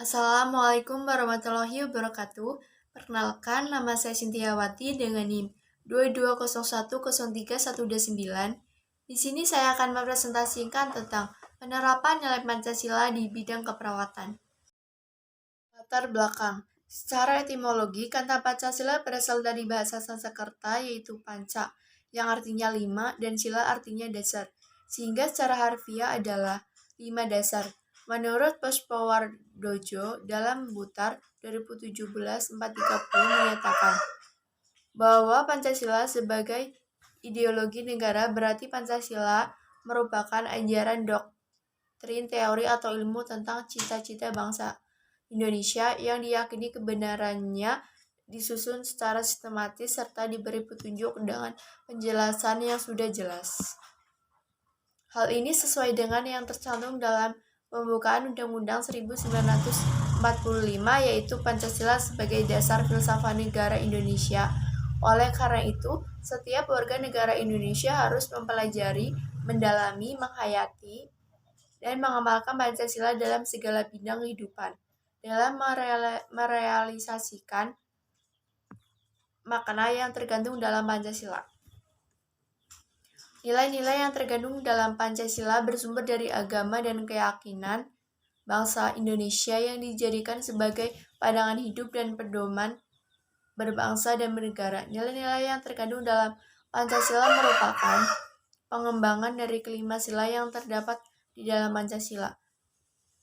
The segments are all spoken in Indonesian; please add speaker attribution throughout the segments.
Speaker 1: Assalamualaikum warahmatullahi wabarakatuh. Perkenalkan, nama saya Sintiawati dengan NIM 22010329. Di sini saya akan mempresentasikan tentang penerapan nilai Pancasila di bidang keperawatan. Latar belakang. Secara etimologi, kata Pancasila berasal dari bahasa Sanskerta yaitu panca, yang artinya lima, dan sila artinya dasar, sehingga secara harfiah adalah 5 dasar. Menurut Puspawardojo dalam Butar 2017-430 menyatakan bahwa Pancasila sebagai ideologi negara berarti Pancasila merupakan ajaran doktrin teori atau ilmu tentang cita-cita bangsa Indonesia yang diyakini kebenarannya disusun secara sistematis serta diberi petunjuk dengan penjelasan yang sudah jelas. Hal ini sesuai dengan yang tercantum dalam pembukaan Undang-Undang 1945 yaitu Pancasila sebagai dasar filsafat negara Indonesia. Oleh karena itu, setiap warga negara Indonesia harus mempelajari, mendalami, menghayati, dan mengamalkan Pancasila dalam segala bidang kehidupan. Dalam merealisasikan makna yang tergantung dalam Pancasila. Nilai-nilai yang terkandung dalam Pancasila bersumber dari agama dan keyakinan bangsa Indonesia yang dijadikan sebagai pandangan hidup dan pedoman berbangsa dan bernegara. Nilai-nilai yang terkandung dalam Pancasila merupakan pengembangan dari kelima sila yang terdapat di dalam Pancasila.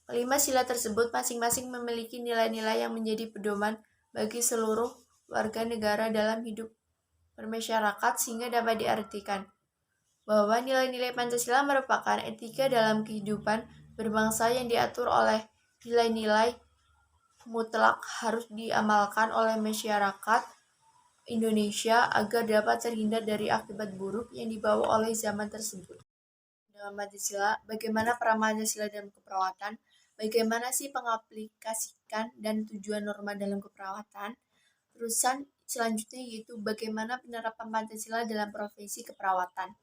Speaker 1: Kelima sila tersebut masing-masing memiliki nilai-nilai yang menjadi pedoman bagi seluruh warga negara dalam hidup bermasyarakat sehingga dapat diartikan bahwa nilai-nilai Pancasila merupakan etika dalam kehidupan berbangsa yang diatur oleh nilai-nilai mutlak harus diamalkan oleh masyarakat Indonesia agar dapat terhindar dari akibat buruk yang dibawa oleh zaman tersebut. Dalam Pancasila, bagaimana peran Pancasila dalam keperawatan, bagaimana sih pengaplikasikan dan tujuan norma dalam keperawatan, terusan selanjutnya yaitu bagaimana penerapan Pancasila dalam profesi keperawatan.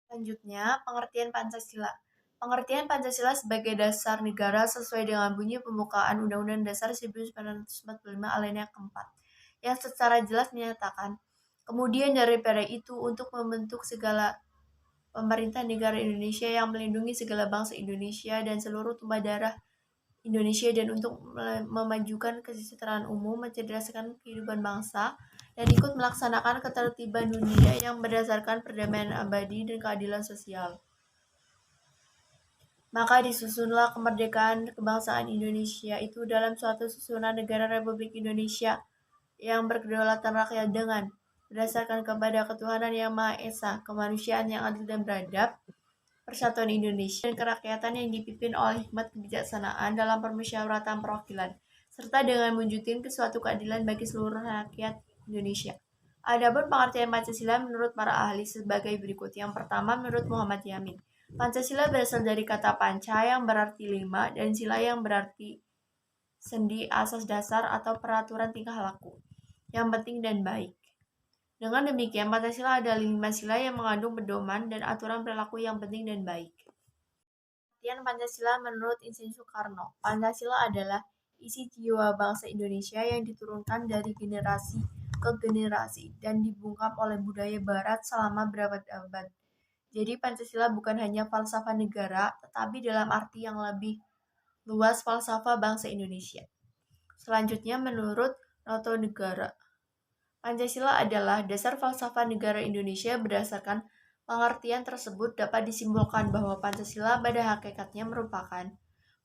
Speaker 1: Selanjutnya, pengertian Pancasila. Pengertian Pancasila sebagai dasar negara sesuai dengan bunyi pembukaan Undang-Undang Dasar 1945 alinea keempat, yang secara jelas menyatakan, kemudian daripada itu untuk membentuk segala pemerintah negara Indonesia yang melindungi segala bangsa Indonesia dan seluruh tumpah darah Indonesia dan untuk memajukan kesejahteraan umum, mencerdaskan kehidupan bangsa, dan ikut melaksanakan ketertiban dunia yang berdasarkan perdamaian abadi dan keadilan sosial. Maka disusunlah kemerdekaan kebangsaan Indonesia itu dalam suatu susunan negara Republik Indonesia yang berkedaulatan rakyat dengan berdasarkan kepada ketuhanan yang Maha Esa, kemanusiaan yang adil dan beradab, persatuan Indonesia, dan kerakyatan yang dipimpin oleh hikmat kebijaksanaan dalam permusyawaratan perwakilan, serta dengan mewujudkan suatu keadilan bagi seluruh rakyat Indonesia. Adapun pengertian Pancasila menurut para ahli sebagai berikut. Yang pertama, menurut Muhammad Yamin, Pancasila berasal dari kata panca yang berarti lima dan sila yang berarti sendi, asas dasar atau peraturan tingkah laku yang penting dan baik. Dengan demikian, Pancasila adalah 5 sila yang mengandung pedoman dan aturan perilaku yang penting dan baik. Pengertian Pancasila menurut Insinyur Soekarno, Pancasila adalah isi jiwa bangsa Indonesia yang diturunkan dari generasi ke generasi dan dibungkam oleh budaya Barat selama berabad-abad. Jadi Pancasila bukan hanya falsafah negara, tetapi dalam arti yang lebih luas falsafah bangsa Indonesia. Selanjutnya menurut Noto Negara, Pancasila adalah dasar falsafah negara Indonesia. Berdasarkan pengertian tersebut dapat disimpulkan bahwa Pancasila pada hakikatnya merupakan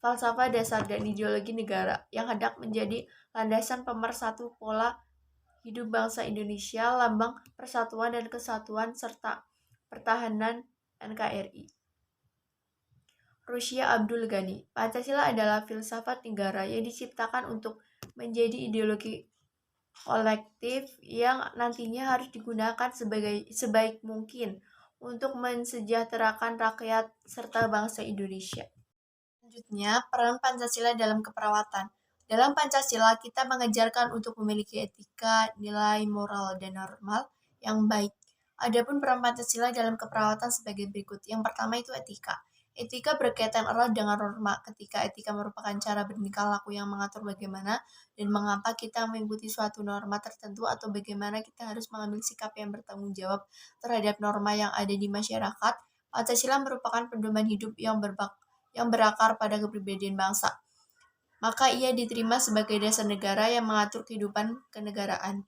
Speaker 1: falsafah dasar dan ideologi negara yang hendak menjadi landasan pemersatu pola hidup bangsa Indonesia, lambang persatuan dan kesatuan serta pertahanan NKRI. Rusia Abdul Ghani, Pancasila adalah filsafat negara yang diciptakan untuk menjadi ideologi kolektif yang nantinya harus digunakan sebaik mungkin untuk mensejahterakan rakyat serta bangsa Indonesia. Selanjutnya, peran Pancasila dalam keperawatan. Dalam Pancasila, kita mengajarkan untuk memiliki etika, nilai moral, dan normal yang baik. Adapun peran Pancasila dalam keperawatan sebagai berikut. Yang pertama itu etika. Etika berkaitan erat dengan norma, ketika etika merupakan cara bertingkah laku yang mengatur bagaimana dan mengapa kita mengikuti suatu norma tertentu atau bagaimana kita harus mengambil sikap yang bertanggung jawab terhadap norma yang ada di masyarakat. Pancasila merupakan pedoman hidup yang berakar pada kepribadian bangsa. Maka ia diterima sebagai dasar negara yang mengatur kehidupan kenegaraan.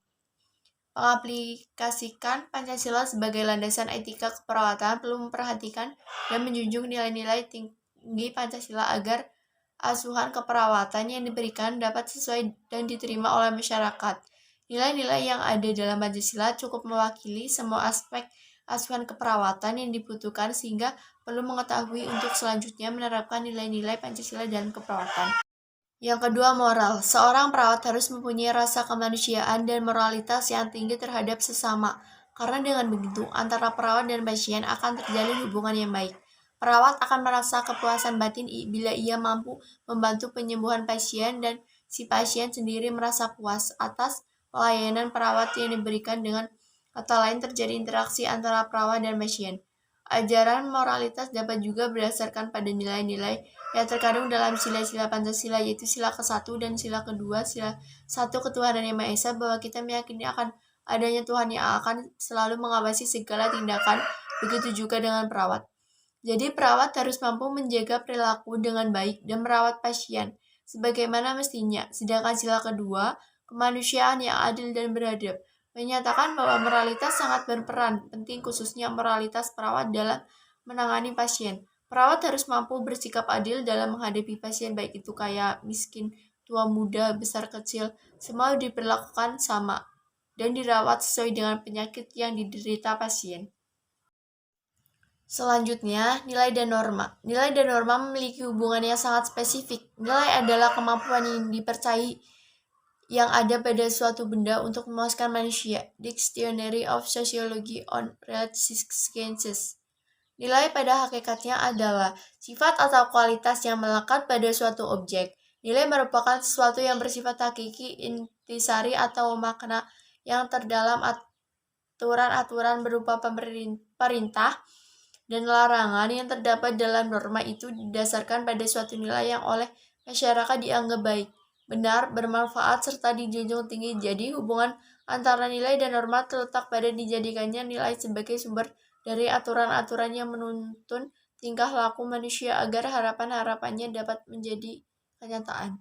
Speaker 1: Mengaplikasikan Pancasila sebagai landasan etika keperawatan perlu memperhatikan dan menjunjung nilai-nilai tinggi Pancasila agar asuhan keperawatan yang diberikan dapat sesuai dan diterima oleh masyarakat. Nilai-nilai yang ada dalam Pancasila cukup mewakili semua aspek asuhan keperawatan yang dibutuhkan sehingga perlu mengetahui untuk selanjutnya menerapkan nilai-nilai Pancasila dalam keperawatan. Yang kedua, moral. Seorang perawat harus mempunyai rasa kemanusiaan dan moralitas yang tinggi terhadap sesama. Karena dengan begitu, antara perawat dan pasien akan terjalin hubungan yang baik. Perawat akan merasa kepuasan batin bila ia mampu membantu penyembuhan pasien dan si pasien sendiri merasa puas atas pelayanan perawat yang diberikan. Dengan kata lain, terjadi interaksi antara perawat dan pasien. Ajaran moralitas dapat juga berdasarkan pada nilai-nilai yang terkandung dalam sila-sila Pancasila, yaitu sila ke-1 dan sila kedua. Sila 1, ketuhanan yang Maha Esa, bahwa kita meyakini akan adanya Tuhan yang akan selalu mengawasi segala tindakan, begitu juga dengan perawat. Jadi perawat harus mampu menjaga perilaku dengan baik dan merawat pasien sebagaimana mestinya. Sedangkan sila kedua, kemanusiaan yang adil dan beradab, menyatakan bahwa moralitas sangat berperan penting, khususnya moralitas perawat dalam menangani pasien. Perawat harus mampu bersikap adil dalam menghadapi pasien, baik itu kaya, miskin, tua, muda, besar, kecil, semua diperlakukan sama dan dirawat sesuai dengan penyakit yang diderita pasien. Selanjutnya, nilai dan norma. Nilai dan norma memiliki hubungan yang sangat spesifik. Nilai adalah kemampuan yang dipercayai yang ada pada suatu benda untuk memuaskan manusia. Dictionary of Sociology on Relative Sciences. Nilai pada hakikatnya adalah sifat atau kualitas yang melekat pada suatu objek. Nilai merupakan sesuatu yang bersifat hakiki, intisari, atau makna yang terdalam aturan-aturan berupa perintah dan larangan yang terdapat dalam norma itu didasarkan pada suatu nilai yang oleh masyarakat dianggap baik, benar, bermanfaat, serta dijunjung tinggi. Jadi hubungan antara nilai dan norma terletak pada dijadikannya nilai sebagai sumber dari aturan-aturan yang menuntun tingkah laku manusia agar harapan-harapannya dapat menjadi kenyataan.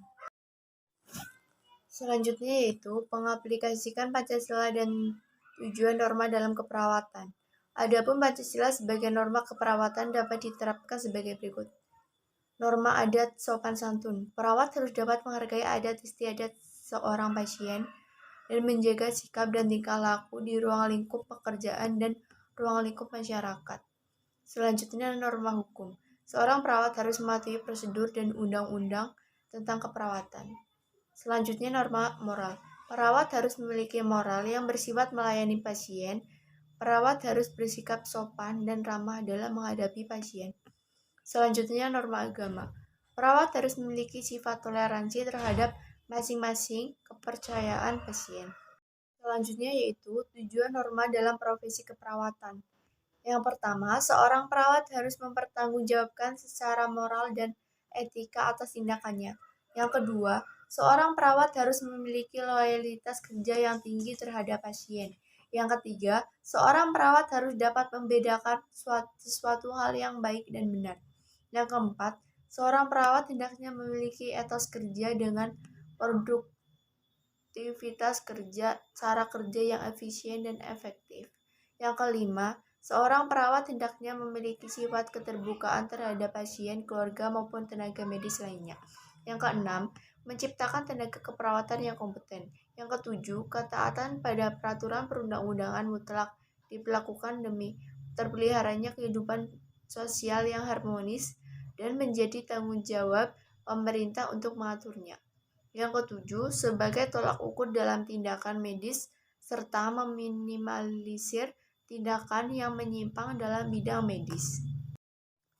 Speaker 1: Selanjutnya yaitu pengaplikasikan Pancasila dan tujuan norma dalam keperawatan. Adapun Pancasila sebagai norma keperawatan dapat diterapkan sebagai berikut. Norma adat sopan santun. Perawat harus dapat menghargai adat istiadat seorang pasien dan menjaga sikap dan tingkah laku di ruang lingkup pekerjaan dan ruang lingkup masyarakat. Selanjutnya, norma hukum. Seorang perawat harus mematuhi prosedur dan undang-undang tentang keperawatan. Selanjutnya, norma moral. Perawat harus memiliki moral yang bersifat melayani pasien. Perawat harus bersikap sopan dan ramah dalam menghadapi pasien. Selanjutnya, norma agama. Perawat harus memiliki sifat toleransi terhadap masing-masing kepercayaan pasien. Selanjutnya yaitu tujuan norma dalam profesi keperawatan. Yang pertama, seorang perawat harus mempertanggungjawabkan secara moral dan etika atas tindakannya. Yang kedua, seorang perawat harus memiliki loyalitas kerja yang tinggi terhadap pasien. Yang ketiga, seorang perawat harus dapat membedakan sesuatu hal yang baik dan benar. Yang keempat, seorang perawat hendaknya memiliki etos kerja dengan produktivitas kerja, cara kerja yang efisien dan efektif. Yang kelima, seorang perawat hendaknya memiliki sifat keterbukaan terhadap pasien, keluarga, maupun tenaga medis lainnya. Yang keenam, menciptakan tenaga keperawatan yang kompeten. Yang ketujuh, ketaatan pada peraturan perundang-undangan mutlak dilakukan demi terpeliharanya kehidupan sosial yang harmonis dan menjadi tanggung jawab pemerintah untuk mengaturnya. Yang ketujuh, sebagai tolak ukur dalam tindakan medis serta meminimalisir tindakan yang menyimpang dalam bidang medis.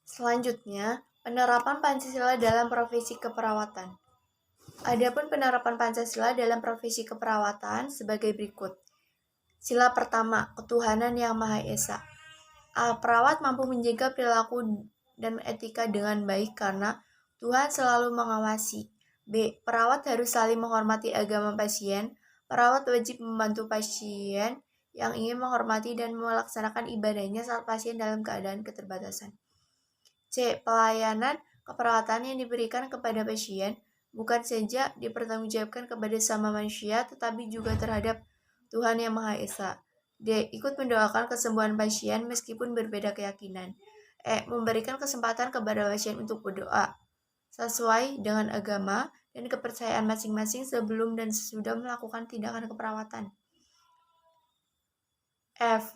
Speaker 1: Selanjutnya, penerapan Pancasila dalam profesi keperawatan. Adapun penerapan Pancasila dalam profesi keperawatan sebagai berikut. Sila pertama, ketuhanan yang Maha Esa. Perawat mampu menjaga perilaku dan etika dengan baik karena Tuhan selalu mengawasi. B. Perawat harus saling menghormati agama pasien. Perawat wajib membantu pasien yang ingin menghormati dan melaksanakan ibadahnya saat pasien dalam keadaan keterbatasan. C. Pelayanan keperawatan yang diberikan kepada pasien bukan saja dipertanggungjawabkan kepada sama manusia, tetapi juga terhadap Tuhan Yang Maha Esa. D. Ikut mendoakan kesembuhan pasien meskipun berbeda keyakinan. E. Memberikan kesempatan kepada pasien untuk berdoa sesuai dengan agama dan kepercayaan masing-masing sebelum dan sesudah melakukan tindakan keperawatan. F.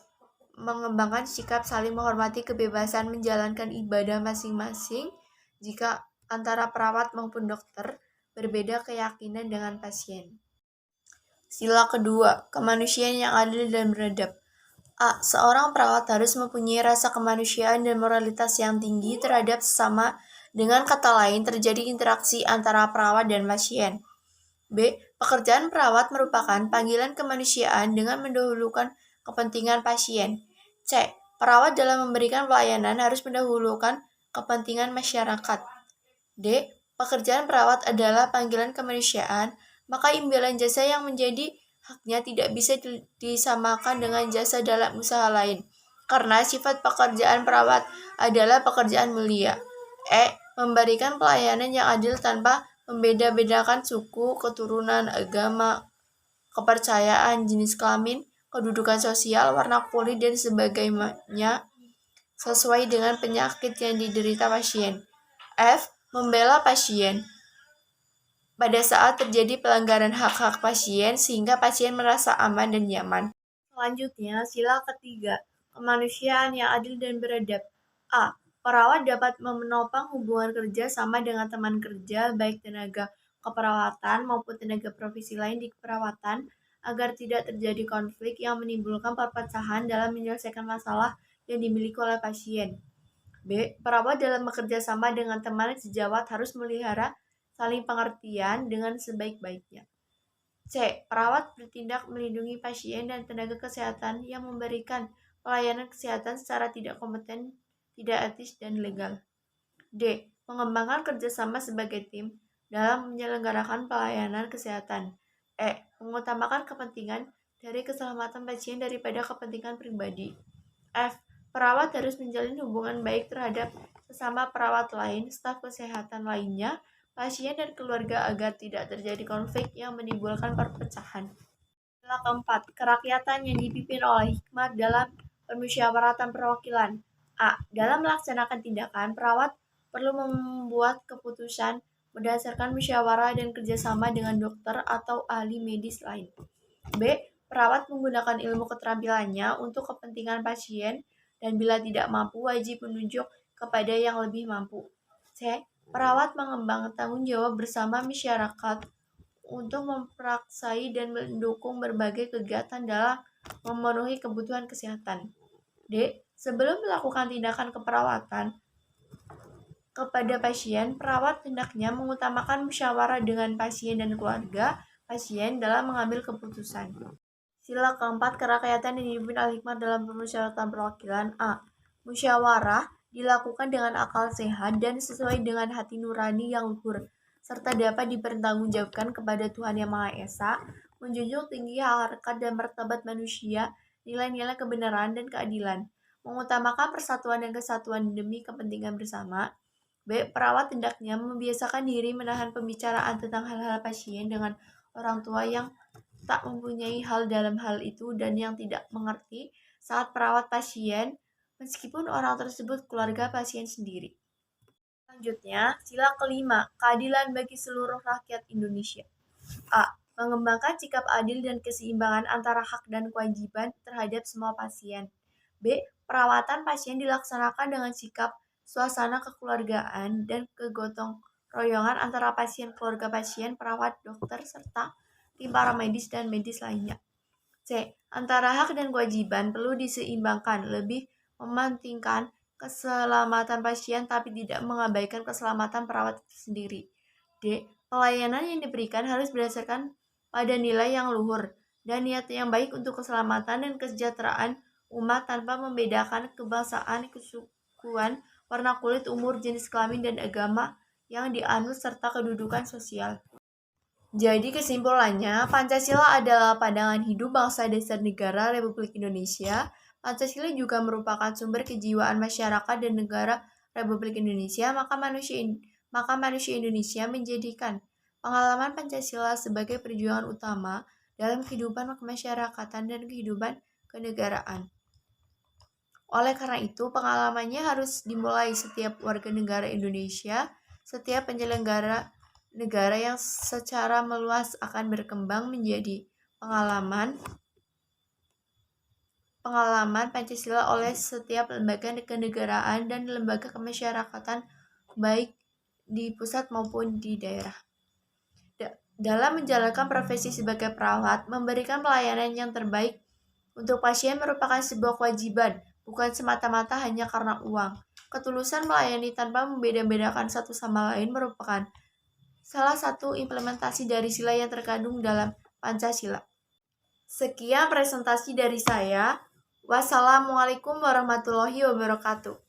Speaker 1: Mengembangkan sikap saling menghormati kebebasan menjalankan ibadah masing-masing jika antara perawat maupun dokter berbeda keyakinan dengan pasien. Sila kedua, kemanusiaan yang adil dan beradab. A. Seorang perawat harus mempunyai rasa kemanusiaan dan moralitas yang tinggi terhadap sesama. Dengan kata lain, terjadi interaksi antara perawat dan pasien. B. Pekerjaan perawat merupakan panggilan kemanusiaan dengan mendahulukan kepentingan pasien. C. Perawat dalam memberikan pelayanan harus mendahulukan kepentingan masyarakat. D. Pekerjaan perawat adalah panggilan kemanusiaan, maka imbalan jasa yang menjadi haknya tidak bisa disamakan dengan jasa dalam usaha lain, karena sifat pekerjaan perawat adalah pekerjaan mulia. E. Memberikan pelayanan yang adil tanpa membeda-bedakan suku, keturunan, agama, kepercayaan, jenis kelamin, kedudukan sosial, warna kulit, dan sebagainya sesuai dengan penyakit yang diderita pasien. F. Membela pasien pada saat terjadi pelanggaran hak-hak pasien sehingga pasien merasa aman dan nyaman. Selanjutnya, sila ketiga, kemanusiaan yang adil dan beradab. A. Perawat dapat menopang hubungan kerja sama dengan teman kerja, baik tenaga keperawatan maupun tenaga profesi lain di keperawatan, agar tidak terjadi konflik yang menimbulkan perpecahan dalam menyelesaikan masalah yang dimiliki oleh pasien. B. Perawat dalam bekerja sama dengan teman sejawat harus melihara saling pengertian dengan sebaik-baiknya. C. Perawat bertindak melindungi pasien dan tenaga kesehatan yang memberikan pelayanan kesehatan secara tidak kompeten, tidak etis, dan legal. D. Mengembangkan kerjasama sebagai tim dalam menyelenggarakan pelayanan kesehatan. E. Mengutamakan kepentingan dari keselamatan pasien daripada kepentingan pribadi. F. Perawat harus menjalin hubungan baik terhadap sesama perawat lain, staf kesehatan lainnya, pasien, dan keluarga agar tidak terjadi konflik yang menimbulkan perpecahan. Sila keempat, kerakyatan yang dipimpin oleh hikmat dalam permusyawaratan perwakilan. A. Dalam melaksanakan tindakan, perawat perlu membuat keputusan berdasarkan musyawarah dan kerjasama dengan dokter atau ahli medis lain. B. Perawat menggunakan ilmu keterampilannya untuk kepentingan pasien dan bila tidak mampu wajib menunjuk kepada yang lebih mampu. C. Perawat mengembangkan tanggung jawab bersama masyarakat untuk memperaksai dan mendukung berbagai kegiatan dalam memenuhi kebutuhan kesehatan. D. Sebelum melakukan tindakan keperawatan kepada pasien, perawat hendaknya mengutamakan musyawarah dengan pasien dan keluarga pasien dalam mengambil keputusan. Sila keempat, kerakyatan yang dipimpin oleh hikmat dalam permusyawaratan perwakilan. A. Musyawarah dilakukan dengan akal sehat dan sesuai dengan hati nurani yang luhur, serta dapat dipertanggungjawabkan kepada Tuhan Yang Maha Esa, menjunjung tinggi harkat dan martabat manusia, nilai-nilai kebenaran dan keadilan, mengutamakan persatuan dan kesatuan demi kepentingan bersama. B. Perawat hendaknya membiasakan diri menahan pembicaraan tentang hal-hal pasien dengan orang tua yang tak mempunyai hal dalam hal itu dan yang tidak mengerti saat perawat pasien, meskipun orang tersebut keluarga pasien sendiri. Selanjutnya, sila kelima, keadilan bagi seluruh rakyat Indonesia. A. Mengembangkan sikap adil dan keseimbangan antara hak dan kewajiban terhadap semua pasien. B. Perawatan pasien dilaksanakan dengan sikap, suasana kekeluargaan, dan kegotong royongan antara pasien, keluarga pasien, perawat, dokter, serta tim paramedis dan medis lainnya. C. Antara hak dan kewajiban perlu diseimbangkan, lebih mementingkan keselamatan pasien tapi tidak mengabaikan keselamatan perawat itu sendiri. D. Pelayanan yang diberikan harus berdasarkan pada nilai yang luhur dan niat yang baik untuk keselamatan dan kesejahteraan umat tanpa membedakan kebangsaan, kesukuan, warna kulit, umur, jenis kelamin, dan agama yang dianut, serta kedudukan sosial. Jadi kesimpulannya, Pancasila adalah pandangan hidup bangsa dasar negara Republik Indonesia. Pancasila juga merupakan sumber kejiwaan masyarakat dan negara Republik Indonesia, maka manusia Indonesia menjadikan pengalaman Pancasila sebagai perjuangan utama dalam kehidupan kemasyarakatan dan kehidupan kenegaraan. Oleh karena itu, pengalamannya harus dimulai setiap warga negara Indonesia, setiap penyelenggara negara yang secara meluas akan berkembang menjadi pengalaman Pancasila oleh setiap lembaga kenegaraan dan lembaga kemasyarakatan, baik di pusat maupun di daerah. Dalam menjalankan profesi sebagai perawat, memberikan pelayanan yang terbaik untuk pasien merupakan sebuah kewajiban, bukan semata-mata hanya karena uang. Ketulusan melayani tanpa membeda-bedakan satu sama lain merupakan salah satu implementasi dari sila yang terkandung dalam Pancasila. Sekian presentasi dari saya. Wassalamualaikum warahmatullahi wabarakatuh.